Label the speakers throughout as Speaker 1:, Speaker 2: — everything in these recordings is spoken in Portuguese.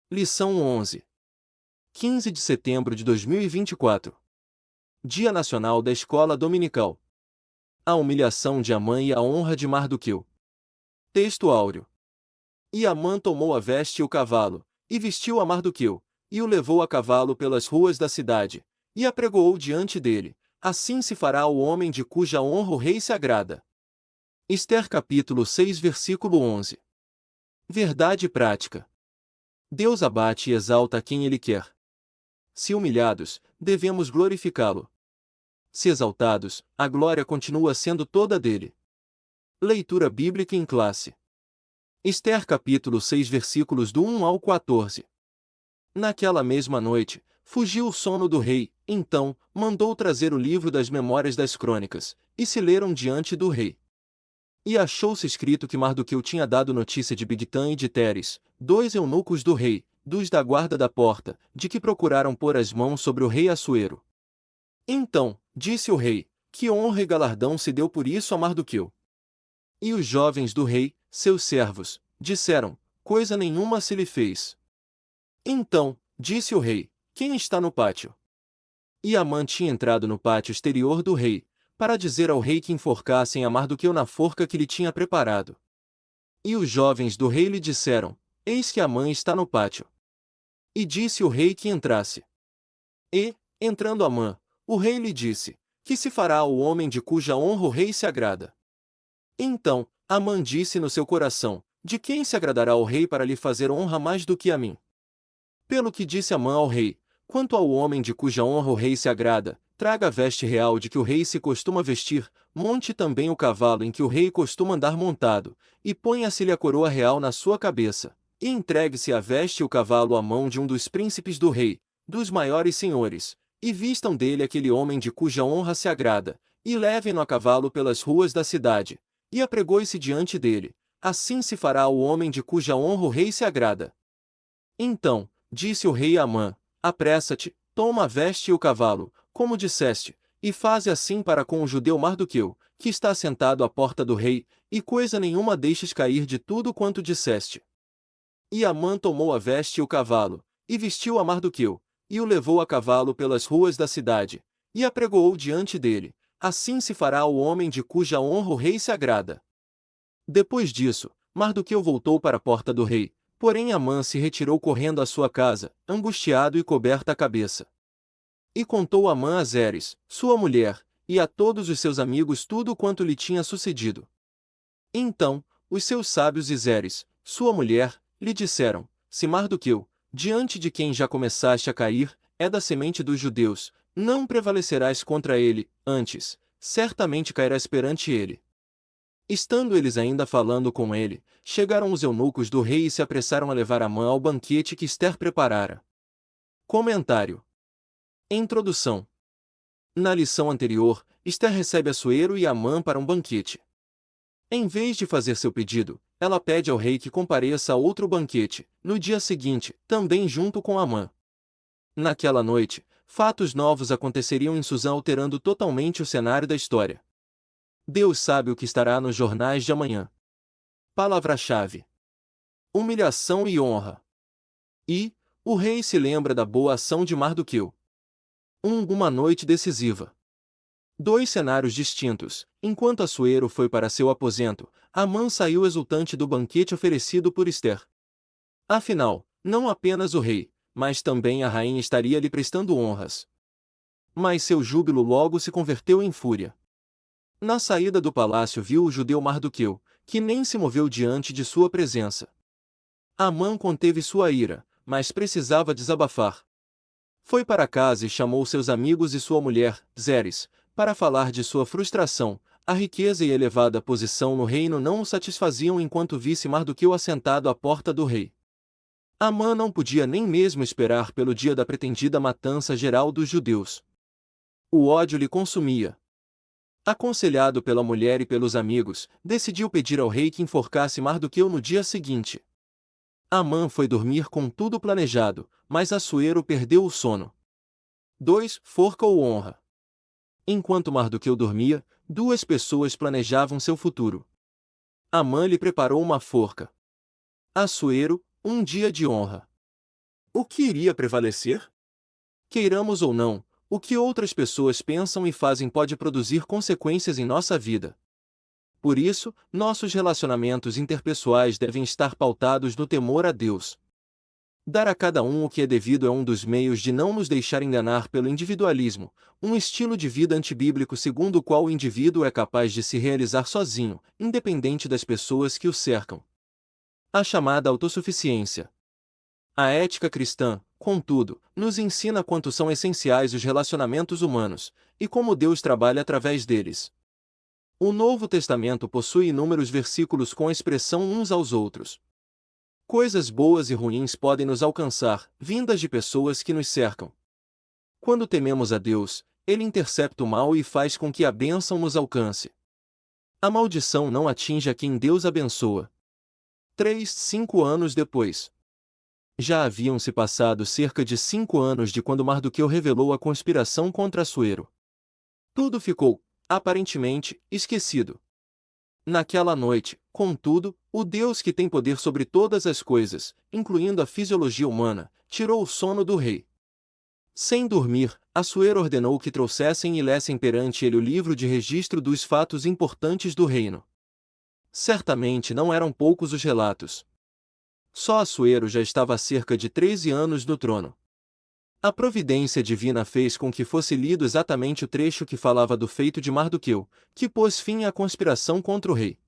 Speaker 1: Lição 11. 15 de setembro de 2024. Dia Nacional da Escola Dominical. A humilhação de Amã e a honra de Mardoqueu. Texto áureo. E Amã tomou a veste e o cavalo, e vestiu a Mardoqueu, e o levou a cavalo pelas ruas da cidade, e apregoou diante dele. Assim se fará ao homem de cuja honra o rei se agrada. Ester capítulo 6 versículo 11. Verdade prática. Deus abate e exalta a quem Ele quer. Se humilhados, devemos glorificá-lo. Se exaltados, a glória continua sendo toda dele. Leitura bíblica em classe. Ester capítulo 6 versículos do 1 ao 14. Naquela mesma noite, fugiu o sono do rei, então, mandou trazer o livro das memórias das crônicas, e se leram diante do rei. E achou-se escrito que Mardoqueu tinha dado notícia de Bigtã e de Teres, dois eunucos do rei, dos da guarda da porta, de que procuraram pôr as mãos sobre o rei Assuero. Então, disse o rei, que honra e galardão se deu por isso a Mardoqueu. E os jovens do rei, seus servos, disseram, coisa nenhuma se lhe fez. Então, disse o rei, quem está no pátio? E Amã tinha entrado no pátio exterior do rei, para dizer ao rei que enforcassem a Mardoqueu na forca que lhe tinha preparado. E os jovens do rei lhe disseram, eis que Amã está no pátio. E disse o rei que entrasse. E, entrando Amã, o rei lhe disse, que se fará ao homem de cuja honra o rei se agrada. Então, Amã disse no seu coração, de quem se agradará o rei para lhe fazer honra mais do que a mim? Pelo que disse Amã ao rei, quanto ao homem de cuja honra o rei se agrada, traga a veste real de que o rei se costuma vestir, monte também o cavalo em que o rei costuma andar montado, e ponha-se-lhe a coroa real na sua cabeça, e entregue-se a veste e o cavalo à mão de um dos príncipes do rei, dos maiores senhores, e vistam dele aquele homem de cuja honra se agrada, e levem-no a cavalo pelas ruas da cidade, e apregoe-se diante dele, assim se fará ao homem de cuja honra o rei se agrada. Então, disse o rei a Amã, apressa-te, toma a veste e o cavalo, como disseste, e faze assim para com o judeu Mardoqueu, que está sentado à porta do rei, e coisa nenhuma deixes cair de tudo quanto disseste. E Amã tomou a veste e o cavalo, e vestiu a Mardoqueu, e o levou a cavalo pelas ruas da cidade, e apregoou diante dele, assim se fará ao homem de cuja honra o rei se agrada. Depois disso, Mardoqueu voltou para a porta do rei, porém Amã se retirou correndo à sua casa, angustiado e coberta a cabeça. E contou Amã a Zeres, sua mulher, e a todos os seus amigos tudo quanto lhe tinha sucedido. Então, os seus sábios e Zeres, sua mulher, lhe disseram, se Mardoqueu, diante de quem já começaste a cair, é da semente dos judeus, não prevalecerás contra ele, antes, certamente cairás perante ele. Estando eles ainda falando com ele, chegaram os eunucos do rei e se apressaram a levar Amã ao banquete que Ester preparara. Comentário. Introdução. Na lição anterior, Ester recebe Assuero e Amã para um banquete. Em vez de fazer seu pedido, ela pede ao rei que compareça a outro banquete, no dia seguinte, também junto com Amã. Naquela noite, fatos novos aconteceriam em Susã alterando totalmente o cenário da história. Deus sabe o que estará nos jornais de amanhã. Palavra-chave: humilhação e honra. E, o rei se lembra da boa ação de Mardoqueu. Uma noite decisiva. Dois cenários distintos. Enquanto Assuero foi para seu aposento, Amã saiu exultante do banquete oferecido por Ester. Afinal, não apenas o rei, mas também a rainha estaria lhe prestando honras. Mas seu júbilo logo se converteu em fúria. Na saída do palácio viu o judeu Mardoqueu, que nem se moveu diante de sua presença. Amã conteve sua ira, mas precisava desabafar. Foi para casa e chamou seus amigos e sua mulher, Zeres, para falar de sua frustração. A riqueza e elevada posição no reino não o satisfaziam enquanto visse Mardoqueu assentado à porta do rei. Amã não podia nem mesmo esperar pelo dia da pretendida matança geral dos judeus. O ódio lhe consumia. Aconselhado pela mulher e pelos amigos, decidiu pedir ao rei que enforcasse Mardoqueu no dia seguinte. Amã foi dormir com tudo planejado, mas Assuero perdeu o sono. 2. Forca ou honra. Enquanto Mardoqueu dormia, duas pessoas planejavam seu futuro. Amã lhe preparou uma forca. Assuero, um dia de honra. O que iria prevalecer? Queiramos ou não, o que outras pessoas pensam e fazem pode produzir consequências em nossa vida. Por isso, nossos relacionamentos interpessoais devem estar pautados no temor a Deus. Dar a cada um o que é devido é um dos meios de não nos deixar enganar pelo individualismo, um estilo de vida antibíblico segundo o qual o indivíduo é capaz de se realizar sozinho, independente das pessoas que o cercam. A chamada autossuficiência. A ética cristã, contudo, nos ensina quanto são essenciais os relacionamentos humanos, e como Deus trabalha através deles. O Novo Testamento possui inúmeros versículos com a expressão uns aos outros. Coisas boas e ruins podem nos alcançar, vindas de pessoas que nos cercam. Quando tememos a Deus, Ele intercepta o mal e faz com que a bênção nos alcance. A maldição não atinge a quem Deus abençoa. 5 anos depois. Já haviam se passado cerca de 5 anos de quando Mardoqueu revelou a conspiração contra Assuero. Tudo ficou, aparentemente, esquecido. Naquela noite, contudo, o Deus que tem poder sobre todas as coisas, incluindo a fisiologia humana, tirou o sono do rei. Sem dormir, Assuero ordenou que trouxessem e lessem perante ele o livro de registro dos fatos importantes do reino. Certamente não eram poucos os relatos. Só Assuero já estava há cerca de 13 anos no trono. A providência divina fez com que fosse lido exatamente o trecho que falava do feito de Mardoqueu, que pôs fim à conspiração contra o rei.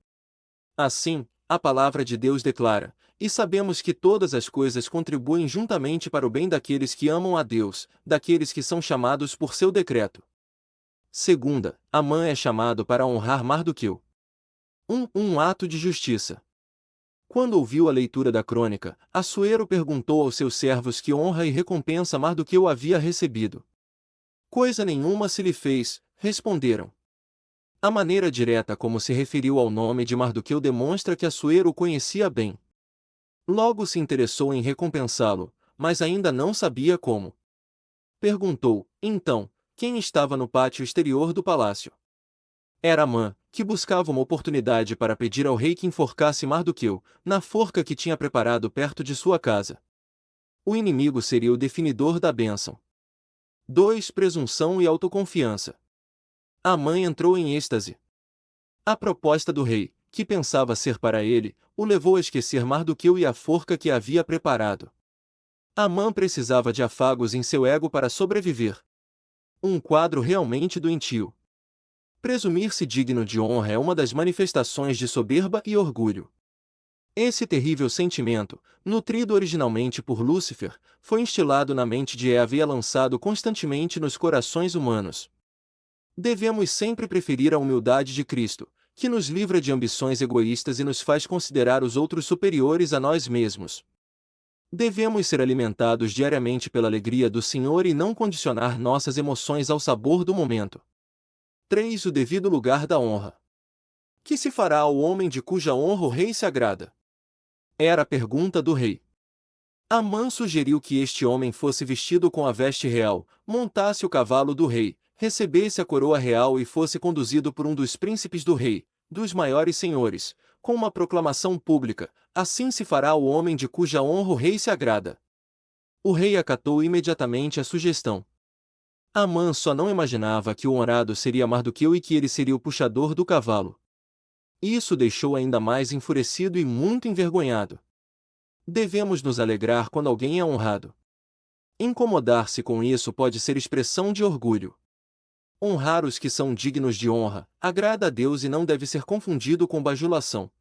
Speaker 1: Assim, a palavra de Deus declara, e sabemos que todas as coisas contribuem juntamente para o bem daqueles que amam a Deus, daqueles que são chamados por seu decreto. Segunda, Amã é chamado para honrar Mardoqueu. Um ato de justiça. Quando ouviu a leitura da crônica, Assuero perguntou aos seus servos que honra e recompensa Mardoqueu havia recebido. Coisa nenhuma se lhe fez, responderam. A maneira direta como se referiu ao nome de Mardoqueu demonstra que Assuero o conhecia bem. Logo se interessou em recompensá-lo, mas ainda não sabia como. Perguntou, então, quem estava no pátio exterior do palácio. Era Amã, que buscava uma oportunidade para pedir ao rei que enforcasse Mardoqueu, na forca que tinha preparado perto de sua casa. O inimigo seria o definidor da bênção. 2. Presunção e autoconfiança. Amã entrou em êxtase. A proposta do rei, que pensava ser para ele, o levou a esquecer Mardoqueu e a forca que havia preparado. Amã precisava de afagos em seu ego para sobreviver. Um quadro realmente doentio. Presumir-se digno de honra é uma das manifestações de soberba e orgulho. Esse terrível sentimento, nutrido originalmente por Lúcifer, foi instilado na mente de Eva e é lançado constantemente nos corações humanos. Devemos sempre preferir a humildade de Cristo, que nos livra de ambições egoístas e nos faz considerar os outros superiores a nós mesmos. Devemos ser alimentados diariamente pela alegria do Senhor e não condicionar nossas emoções ao sabor do momento. 3. O devido lugar da honra. Que se fará ao homem de cuja honra o rei se agrada? Era a pergunta do rei. Amã sugeriu que este homem fosse vestido com a veste real, montasse o cavalo do rei, recebesse a coroa real e fosse conduzido por um dos príncipes do rei, dos maiores senhores, com uma proclamação pública: assim se fará ao homem de cuja honra o rei se agrada. O rei acatou imediatamente a sugestão. Amã só não imaginava que o honrado seria Mardoqueu e que ele seria o puxador do cavalo. Isso o deixou ainda mais enfurecido e muito envergonhado. Devemos nos alegrar quando alguém é honrado. Incomodar-se com isso pode ser expressão de orgulho. Honrar os que são dignos de honra agrada a Deus e não deve ser confundido com bajulação.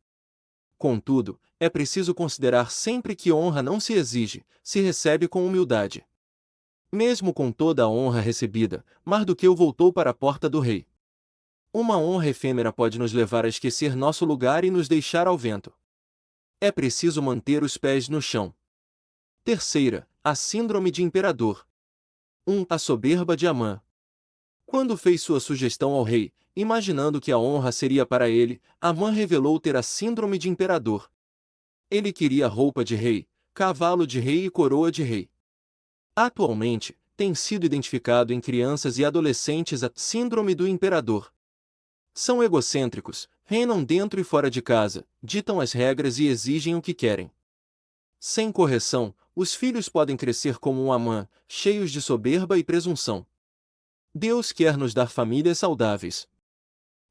Speaker 1: Contudo, é preciso considerar sempre que honra não se exige, se recebe com humildade. Mesmo com toda a honra recebida, Mardoqueu voltou para a porta do rei. Uma honra efêmera pode nos levar a esquecer nosso lugar e nos deixar ao vento. É preciso manter os pés no chão. Terceira, a síndrome de imperador. A soberba de Amã. Quando fez sua sugestão ao rei, imaginando que a honra seria para ele, Amã revelou ter a síndrome de imperador. Ele queria roupa de rei, cavalo de rei e coroa de rei. Atualmente, tem sido identificado em crianças e adolescentes a síndrome do imperador. São egocêntricos, reinam dentro e fora de casa, ditam as regras e exigem o que querem. Sem correção, os filhos podem crescer como um Amã, cheios de soberba e presunção. Deus quer nos dar famílias saudáveis.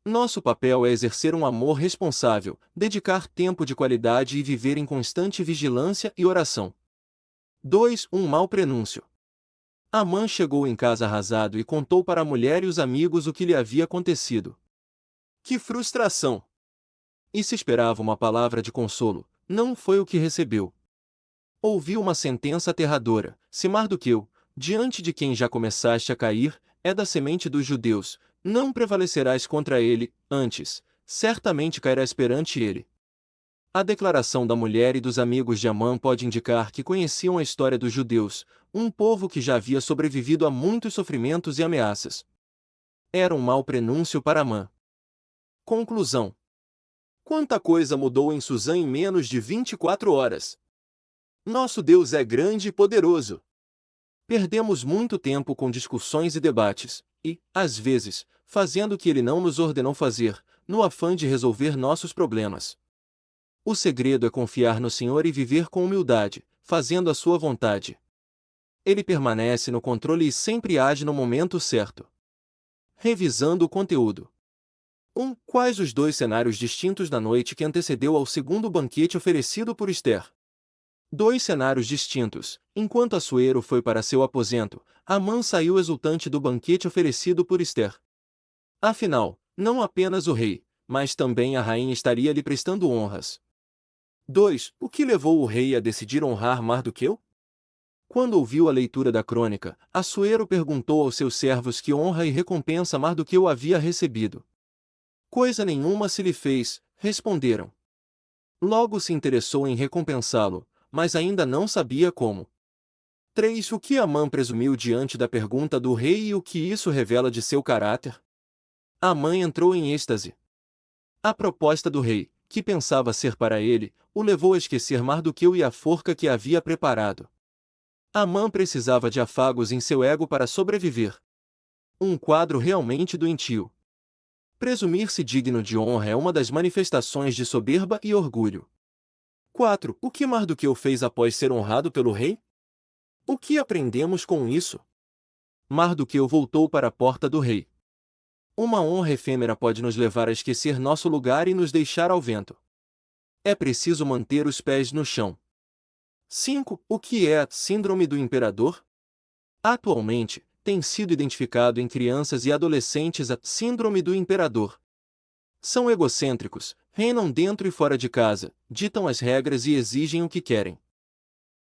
Speaker 1: Nosso papel é exercer um amor responsável, dedicar tempo de qualidade e viver em constante vigilância e oração. 2. Um mau prenúncio. Amã chegou em casa arrasado e contou para a mulher e os amigos o que lhe havia acontecido. Que frustração! E se esperava uma palavra de consolo, não foi o que recebeu. Ouviu uma sentença aterradora: se Mardoqueu, diante de quem já começaste a cair, é da semente dos judeus, não prevalecerás contra ele, antes, certamente cairás perante ele. A declaração da mulher e dos amigos de Amã pode indicar que conheciam a história dos judeus, um povo que já havia sobrevivido a muitos sofrimentos e ameaças. Era um mau prenúncio para Amã. Conclusão. Quanta coisa mudou em Suzã em menos de 24 horas! Nosso Deus é grande e poderoso. Perdemos muito tempo com discussões e debates, e, às vezes, fazendo o que Ele não nos ordenou fazer, no afã de resolver nossos problemas. O segredo é confiar no Senhor e viver com humildade, fazendo a sua vontade. Ele permanece no controle e sempre age no momento certo. Revisando o conteúdo. 1. Quais os dois cenários distintos da noite que antecedeu ao segundo banquete oferecido por Esther? 2 cenários distintos. Enquanto Assuero foi para seu aposento, Amã saiu exultante do banquete oferecido por Esther. Afinal, não apenas o rei, mas também a rainha estaria lhe prestando honras. 2. O que levou o rei a decidir honrar Mardoqueu? Quando ouviu a leitura da crônica, Assuero perguntou aos seus servos que honra e recompensa Mardoqueu havia recebido. Coisa nenhuma se lhe fez, responderam. Logo se interessou em recompensá-lo, mas ainda não sabia como. 3. O que Amã presumiu diante da pergunta do rei e o que isso revela de seu caráter? Amã entrou em êxtase. A proposta do rei, que pensava ser para ele, o levou a esquecer Mardoqueu e a forca que havia preparado. Amã precisava de afagos em seu ego para sobreviver. Um quadro realmente doentio. Presumir-se digno de honra é uma das manifestações de soberba e orgulho. 4. O que Mardoqueu fez após ser honrado pelo rei? O que aprendemos com isso? Mardoqueu voltou para a porta do rei. Uma honra efêmera pode nos levar a esquecer nosso lugar e nos deixar ao vento. É preciso manter os pés no chão. 5. O que é a síndrome do imperador? Atualmente, tem sido identificado em crianças e adolescentes a síndrome do imperador. São egocêntricos, reinam dentro e fora de casa, ditam as regras e exigem o que querem.